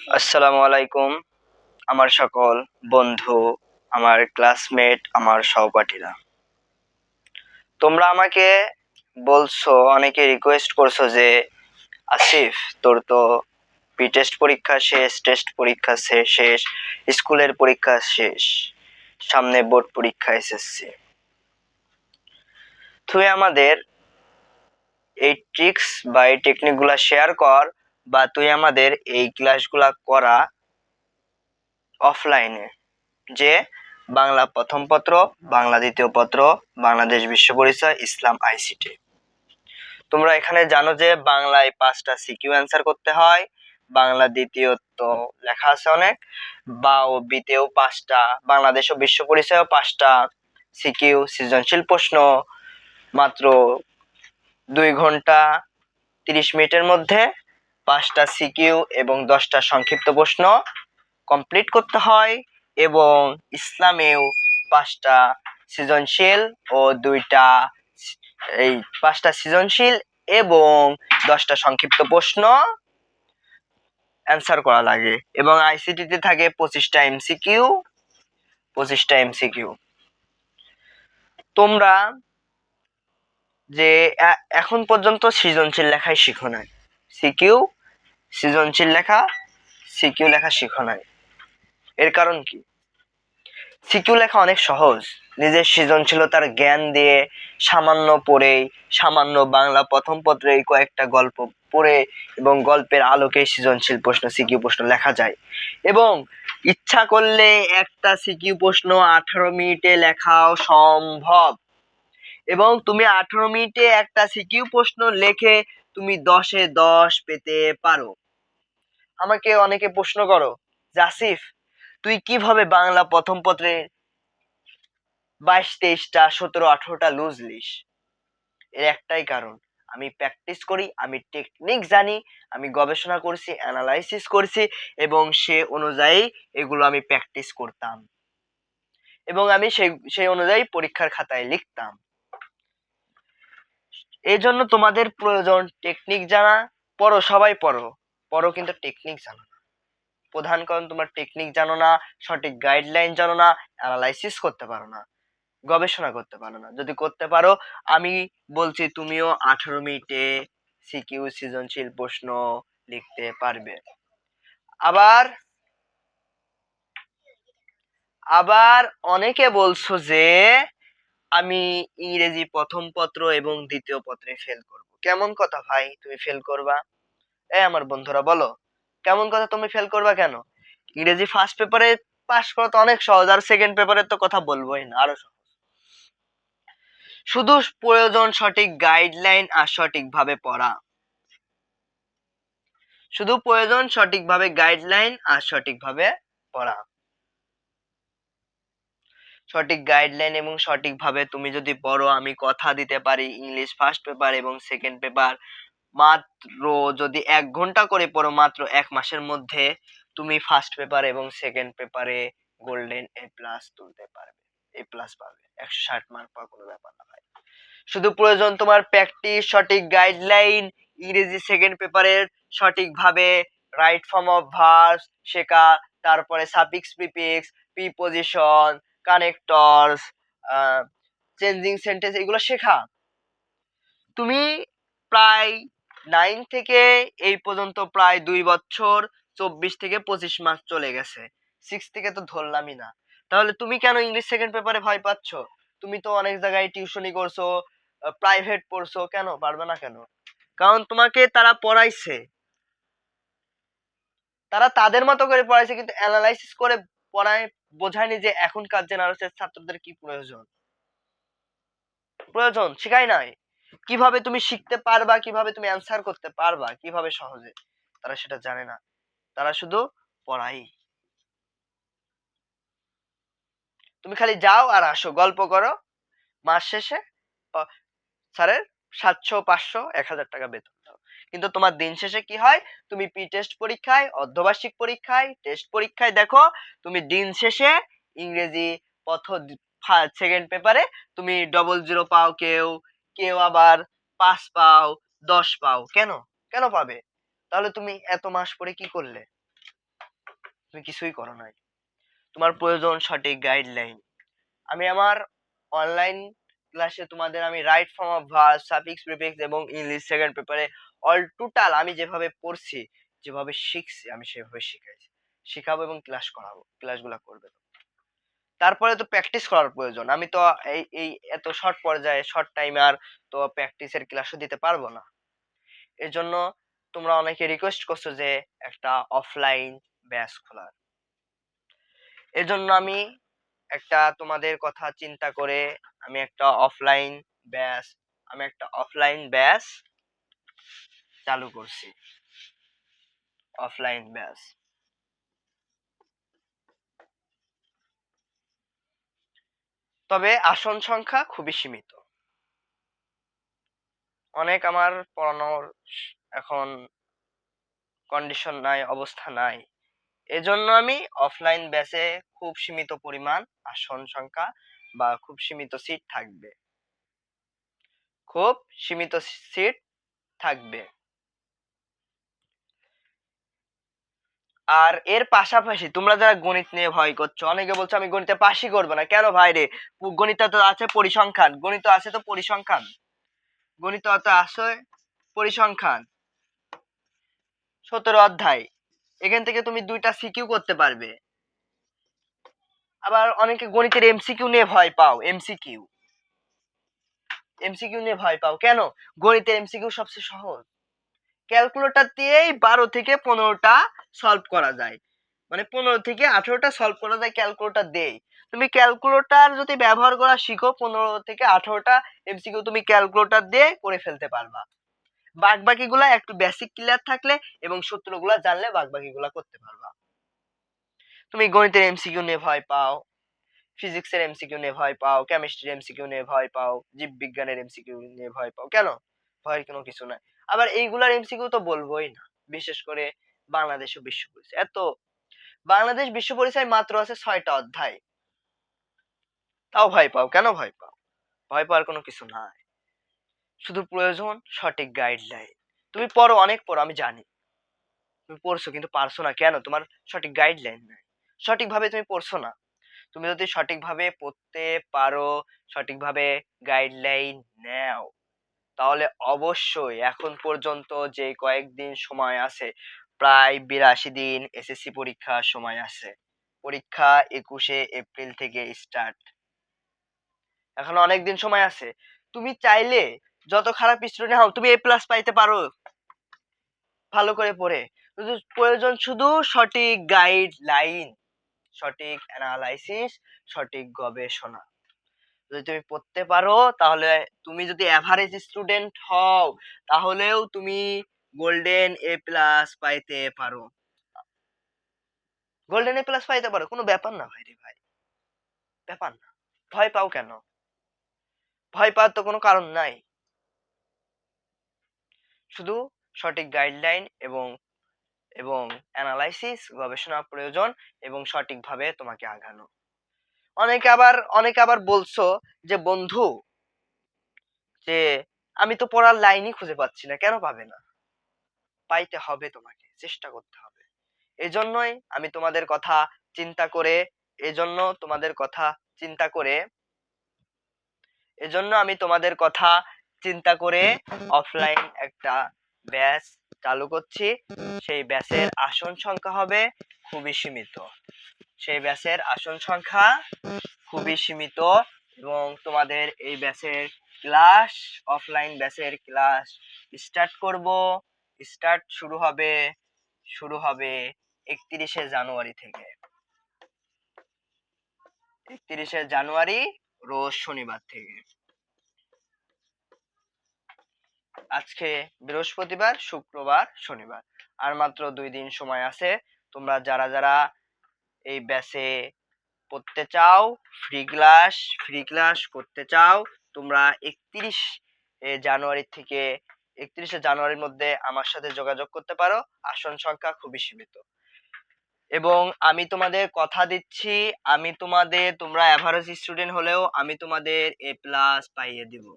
আসসালামু আলাইকুম আমার সকল বন্ধু, আমার ক্লাসমেট, আমার সহপাঠীরা। তোমরা আমাকে বলছো, অনেকে রিকোয়েস্ট করছো যে আসিফ, তোর তো প্রি টেস্ট পরীক্ষা শেষ, টেস্ট পরীক্ষা শেষ, স্কুলের পরীক্ষা শেষ, সামনে বোর্ড পরীক্ষা এসএসসি। তুই আমাদের এই ট্রিক্স বা এই টেকনিকগুলা শেয়ার কর, বা তুই আমাদের এই ক্লাসগুলা করা অফলাইনে, যে বাংলা প্রথম পত্র, বাংলা দ্বিতীয় পত্র, বাংলাদেশ বিশ্ব পরিচয়, ইসলাম, আইসিটি। তোমরা এখানে জানো যে বাংলায় 5টা সিকিউ অ্যান্সার করতে হয়, বাংলা দ্বিতীয় তো লেখা আছে অনেক, বা ও বিতেও 5টা, বাংলাদেশ ও বিশ্ব পরিচয়ও 5টা সিকিউ, সৃজনশীল প্রশ্ন মাত্র 2 ঘন্টা 30 মিনিটের মধ্যে 5টা সিকিউ এবং 10টা সংক্ষিপ্ত প্রশ্ন কমপ্লিট করতে হয়। এবং ইসলামেও 5টা সৃজনশীল ও 5টা সৃজনশীল এবং 10টা সংক্ষিপ্ত প্রশ্ন অ্যান্সার করা লাগে। এবং আইসিটিতে থাকে 25টা এমসিকিউ, 25টা এমসিকিউ। তোমরা যে এখন পর্যন্ত সৃজনশীল লেখাই শিখো নাই, সিকিউ সৃজনশীল লেখা, সিকিউ লেখা শিখো নাই। এর কারণ কি? সিকিউ লেখা অনেক সহজ, নিজের সৃজনশীলতার জ্ঞান দিয়ে সামান্য পড়েই, সামান্য বাংলা প্রথম পত্রে কয়েকটা গল্প পড়ে এবং গল্পের আলোকে সৃজনশীল প্রশ্ন, সিকিউ প্রশ্ন লেখা যায়। এবং ইচ্ছা করলে একটা সিকিউ প্রশ্ন 18 মিনিটে লেখাও সম্ভব। এবং তুমি 18 মিনিটে একটা সিকিউ প্রশ্ন লেখে তুমি 10-এ 10 পেতে পারো। আমাকে অনেকে প্রশ্ন করো যে আসিফ, তুই কিভাবে বাংলা প্রথম পত্রে 22-23টা 17-18টা লুজ লিস? এর একটাই কারণ, আমি প্র্যাকটিস করি, আমি টেকনিক জানি, আমি গবেষণা করছি, অ্যানালাইসিস করছি, এবং সে অনুযায়ী এগুলো আমি প্র্যাকটিস করতাম এবং আমি সেই অনুযায়ী পরীক্ষার খাতায় লিখতাম। এই জন্য তোমাদের প্রয়োজন টেকনিক জানা। পড়ো, সবাই পড়ো, পড়ো, কিন্তু টেকনিক জানো না। প্রধান কারণ তোমার টেকনিক জানো না, সঠিক গাইডলাইন জানো না, অ্যানালাইসিস করতে পারো না, গবেষণা করতে পারো না। যদি করতে পারো, আমি বলছি তুমিও 18 মিনিটে সিকিউ সৃজনশীল প্রশ্ন লিখতে পারবে। আবার আবার অনেকে বলছো যে আমি ইংরেজি প্রথম পত্র এবং দ্বিতীয় পত্রে ফেল করব। কেমন কথা ভাই, তুমি ফেল করবা? আমার বন্ধুরা বলো, কেমন কথা, তুমি ফেল করবা কেন? ইংরেজি ফার্স্ট পেপারে পাস করা তো অনেক সহজ, আর সেকেন্ড পেপারের তো কথা বলবোই না, আরো সহজ। শুধু প্রয়োজন সঠিক গাইডলাইন আর সঠিকভাবে পড়া। শুধু প্রয়োজন সঠিকভাবে গাইডলাইন আর সঠিকভাবে পড়া। সঠিক গাইডলাইন এবং সঠিকভাবে তুমি যদি পড়ো, আমি কথা দিতে পারি ইংলিশ ফার্স্ট পেপার এবং সেকেন্ড পেপার মাত্র যদি 1 ঘন্টা করে পড়ো, মাত্র 1 মাসের মধ্যে তুমি ফার্স্ট পেপার এবং সেকেন্ড পেপারে গোল্ডেন এ প্লাস তুলতে পারবে, এ প্লাস পাবে। 160 মার্ক পাওয়া কোনো ব্যাপার না ভাই। শুধু প্রয়োজন তোমার প্র্যাকটিস, সঠিক গাইডলাইন, ইংরেজি সেকেন্ড পেপারের সঠিকভাবে রাইট ফর্ম অফ ভার্বস শেখা, তারপরে suffix, prefix, preposition, connectors, changing sentence, এগুলো শেখা। তুমি প্রায় 9 থেকে এই পর্যন্ত প্রায় 2 বছর 24 থেকে 25 মাস চলে গেছে, 6 থেকে তো ধরলামই না। তাহলে তুমি কেন ইংলিশ সেকেন্ড পেপারে ভয় পাচ্ছ? তুমি তো অনেক জায়গায় টিউশনি করছো, প্রাইভেট পড়ছো, কেন পারবে না কেন? কারণ তোমাকে তারা পড়াইছে, তারা তাদের মতো করে পড়াইছে, কিন্তু অ্যানালাইসিস করে পড়ায়, বোঝায়নি যে এখনকার জেনারেশনের ছাত্রদের কি প্রয়োজন। প্রয়োজন শিখাই নাই, কিভাবে তুমি শিখতে পারবা, কিভাবে তুমি অ্যান্সার করতে পারবা, কিভাবে সহজে, তারা সেটা জানে না। তারা শুধু পড়াই। তুমি খালি যাও আর আসো, গল্প করো, মাস শেষে স্যারের 700, 500, 1000 টাকা বেতন দাও। কিন্তু তোমার দিন শেষে কি হয়? তুমি প্রি টেস্ট পরীক্ষায়, অর্ধবার্ষিক পরীক্ষায়, টেস্ট পরীক্ষায় দেখো তুমি দিন শেষে ইংরেজি প্রথম সেকেন্ড পেপারে তুমি 00 পাও, কেউ কেউ আবার 5 পাও, 10 পাও। কেন? কেন পাবে? তাহলে তুমি এত মাস পরে কি করলে? তুমি কিছুই করো নাই। তোমার প্রয়োজন সঠিক গাইডলাইন। আমি আমার অনলাইন ক্লাসে তোমাদের আমি right form of verb, suffix, prefix এবং ইংলিশ সেকেন্ড পেপারে অল টোটাল আমি যেভাবে পড়ছি, যেভাবে শিখছি, আমি সেভাবে শিখাইছি, শিখাবো এবং ক্লাস করাবো, ক্লাসগুলো করবে। তারপরে তো প্র্যাকটিস করার প্রয়োজন। আমি তো এই এই এত শর্ট পর্যায়ে শর্ট টাইমে আর তো প্র্যাকটিসের ক্লাসও দিতে পারবো না। এর জন্য তোমরা অনেকে রিকোয়েস্ট করছো যে একটা অফলাইন ব্যাচ খোলার। এর জন্য আমি একটা তোমাদের কথা চিন্তা করে আমি একটা অফলাইন ব্যাচ চালু করছি। অফলাইন ব্যাচ, তবে আসন সংখ্যা খুবই সীমিত। অনেক আমার পড়ানোর এখন কন্ডিশন নাই, অবস্থা নাই। এজন্য আমি অফলাইন ব্যাচে খুব সীমিত পরিমাণ আসন সংখ্যা বা খুব সীমিত সিট থাকবে, খুব সীমিত সিট থাকবে। আর এর পাশাপাশি তোমরা যারা গণিত নিয়ে ভয় করছো, অনেকে বলছো আমি গণিতে পাশই করবো না। কেন ভাই রে? গণিতে তো আছে পরিসংখ্যান, গণিত আছে তো পরিসংখ্যান, গণিত তো আছে পরিসংখ্যান 17 অধ্যায়। এখান থেকে তুমি 2টা সিকিউ করতে পারবে। আবার অনেকে গণিতের এমসিকিউ নিয়ে ভয় পাও। এমসিকিউ নিয়ে ভয় পাও কেন? গণিতের এমসিকিউ সবচেয়ে সহজ। ক্যালকুলেটর দিয়েই 12 থেকে 15টা সলভ করা যায়, মানে 15 থেকে 18টা সলভ করা যায় ক্যালকুলেটর দিয়েই। তুমি ক্যালকুলেটর যদি ব্যবহার করা শিখো, 15 থেকে 18টা এমসিকিউ তুমি ক্যালকুলেটর দিয়ে করে ফেলতে পারবা। বাকিগুলা একটু বেসিক ক্লিয়ার থাকলে এবং সূত্রগুলা জানলে বাকিগুলা করতে পারবা। তুমি গণিতের এমসিকিউ নিয়ে ভয় পাও, ফিজিক্সের এমসিকিউ নিয়ে ভয় পাও, কেমিস্ট্রির এমসিকিউ নিয়ে ভয় পাও, জীববিজ্ঞানের এমসিকিউ নিয়ে ভয় পাও, কেন? ভয়ের কোনো কিছু নাই। আবার এইগুলার এমসিকিউ তো বলবোই না। বিশেষ করে বাংলাদেশ ও বিশ্ব পরিচয়, বাংলাদেশ বিশ্ব পরিচয় মাত্র আছে 6টা অধ্যায়, তাও ভয় পাও। কেন ভয় পাও? ভয় পাওয়ার কোনো কিছু নাই। শুধু প্রয়োজন সঠিক গাইডলাইন। তুমি পড়ো, অনেক পড়ো, আমি জানি তুমি পড়ছো, কিন্তু পারছো না কেন? তোমার সঠিক গাইডলাইন নাই, সঠিকভাবে তুমি পড়ছো না। তুমি যদি সঠিকভাবে পড়তে পারো, সঠিকভাবে গাইডলাইন নাও, তাহলে অবশ্যই এখন পর্যন্ত যে কয়েকদিন সময় আছে, প্রায় 82 দিন এসএসসি পরীক্ষার সময় আছে। পরীক্ষা 21শে এপ্রিল থেকে স্টার্ট, এখন অনেক দিন সময় আছে। তুমি চাইলে যত খারাপ স্টুডেন্ট হও, তুমি A+ পাইতে পারো ভালো করে পড়ে। প্রয়োজন শুধু সঠিক গাইডলাইন, সঠিক অ্যানালাইসিস, সঠিক গবেষণা। যদি তুমি পড়তে পারো, তাহলে তুমি যদি এভারেজ স্টুডেন্ট হও, তাহলেও তুমি গোল্ডেন A+ পাইতে পারো। গোল্ডেন A+ পাইতে পারো, কোনো ব্যাপার না ভাই রে ভাই, ব্যাপার না। ভয় পাও কেন? ভয় পাওয়ার তো কোনো কারণ নাই। শুধু সঠিক গাইডলাইন এবং এবং অ্যানালাইসিস, গবেষণা প্রয়োজন এবং সঠিকভাবে তোমাকে আগানো। অনেকে আবার বলছো যে বন্ধু, যে আমি তো পড়ার লাইনই খুঁজে পাচ্ছি না। কেন পাবে না? পাইতে হবে, তোমাকে চেষ্টা করতে হবে। এজন্যই আমি তোমাদের কথা চিন্তা করে এজন্য তোমাদের কথা চিন্তা করে এজন্য আমি তোমাদের কথা চিন্তা করে অফলাইন একটা ব্যাচ চালু করছি। সেই ব্যাচের আসন সংখ্যা হবে খুবই সীমিত। সেই ব্যাচের আসন সংখ্যা খুবই সীমিত এবং তোমাদের এই ব্যাচের ক্লাস, অফলাইন ব্যাচের ক্লাস স্টার্ট করব। শুরু হবে 31শে জানুয়ারি থেকে। 31শে জানুয়ারি রোজ শনিবার থেকে। আজকে বৃহস্পতিবার, শুক্রবার, শনিবার, আর মাত্র 2 দিন সময় আছে। তোমরা যারা যারা এই ব্যাচে পড়তে চাও, ফ্রি ক্লাস করতে চাও, তোমরা 31শে জানুয়ারির মধ্যে আমার সাথে যোগাযোগ করতে পারো। আসন সংখ্যা খুবই সীমিত এবং আমি তোমাদের কথা দিচ্ছি, তোমরা এভারেজ স্টুডেন্ট হলেও আমি তোমাদের A+ পাইয়ে দিব,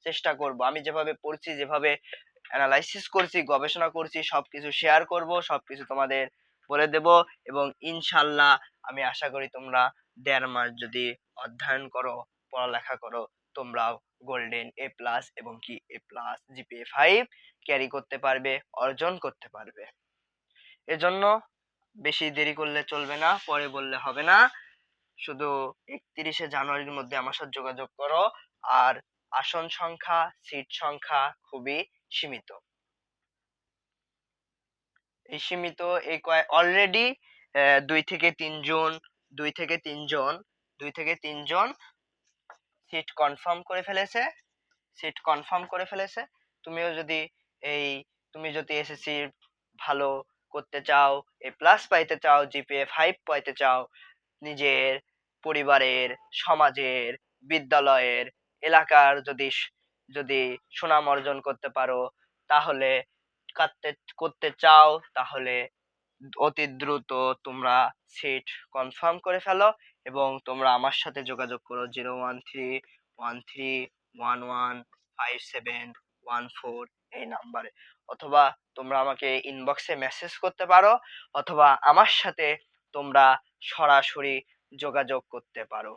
চেষ্টা করব। আমি যেভাবে পড়ছি, যেভাবে অ্যানালাইসিস করছি, গবেষণা করছি, সবকিছু শেয়ার করব, সবকিছু তোমাদের বলে দেব। এবং ইনশাল্লাহ আমি আশা করি তোমরা 1.5 মাস যদি অধ্যয়ন করো, পড়ালেখা করো, তোমরাও গোল্ডেন A+ এবং কি A+ GPA 5 ক্যারি করতে পারবে, অর্জন করতে পারবে। এজন্য বেশি দেরি করলে চলবে না, পরে বললে হবে না। শুধু 31শে জানুয়ারির মধ্যে আমার সাথে যোগাযোগ করো। আর আসন সংখ্যা, সিট সংখ্যা খুবই সীমিত। এই সীমিত এই অলরেডি 2 থেকে 3 জন 2 থেকে 3 জন 2 থেকে 3 জন সিট কনফার্ম করে ফেলেছে। সিট কনফার্ম করে ফেলেছে। তুমিও যদি এই তুমি যদি এসএসসি ভালো করতে চাও, A+ পাইতে চাও, GPA 5 পাইতে চাও, নিজের পরিবারের, সমাজের, বিদ্যালয়ের, এলাকার যদি সুনাম অর্জন করতে পারো, তাহলে কাটতে করতে চাও, তাহলে অতি দ্রুত তোমরা সিট কনফার্ম করে ফেলো এবং তোমরা আমার সাথে যোগাযোগ করো 01313115714 এই নাম্বারে। অথবা তোমরা আমাকে ইনবক্সে মেসেজ করতে পারো, অথবা আমার সাথে তোমরা সরাসরি যোগাযোগ করতে পারো।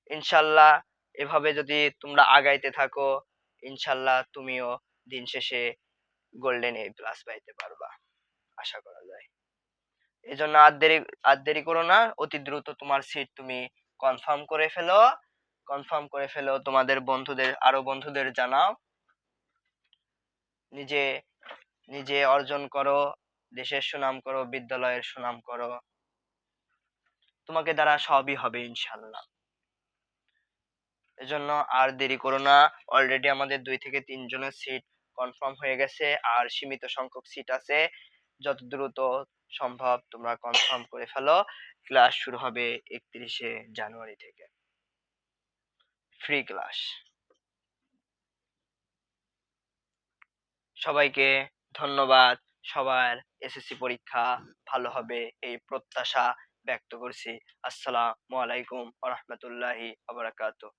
ইনশাল্লাহ এভাবে যদি তোমরা আগাইতে থাকো, ইনশাল্লাহ তুমিও দিন শেষে গোল্ডেন A+ পাইতে পারবা, আশা করা যায়। এজন্য আর দেরি করো না, অতি দ্রুত তোমার সিট তুমি কনফার্ম করে ফেলো। কনফার্ম করে ফেলো, তোমাদের বন্ধুদের, আরো বন্ধুদের জানাও। নিজে নিজে অর্জন করো, দেশের সুনাম করো, বিদ্যালয়ের সুনাম করো। তোমাকে দ্বারা সবই হবে ইনশাল্লাহ। এজন্য আর দেরি করো না। অলরেডি আমাদের 2 থেকে 3 জনের সিট কনফার্ম হয়ে গেছে, আর সীমিত সংখ্যক সিট আছে। যত দ্রুত সম্ভব তোমরা কনফার্ম করে ফেলো। ক্লাস শুরু হবে 31শে জানুয়ারি থেকে, ফ্রি ক্লাস। সবাইকে ধন্যবাদ। সবার এসএসসি পরীক্ষা ভালো হবে এই প্রত্যাশা ব্যক্ত করছি। আসসালামু আলাইকুম ওয়া রাহমাতুল্লাহি ওয়া বারাকাতুহু।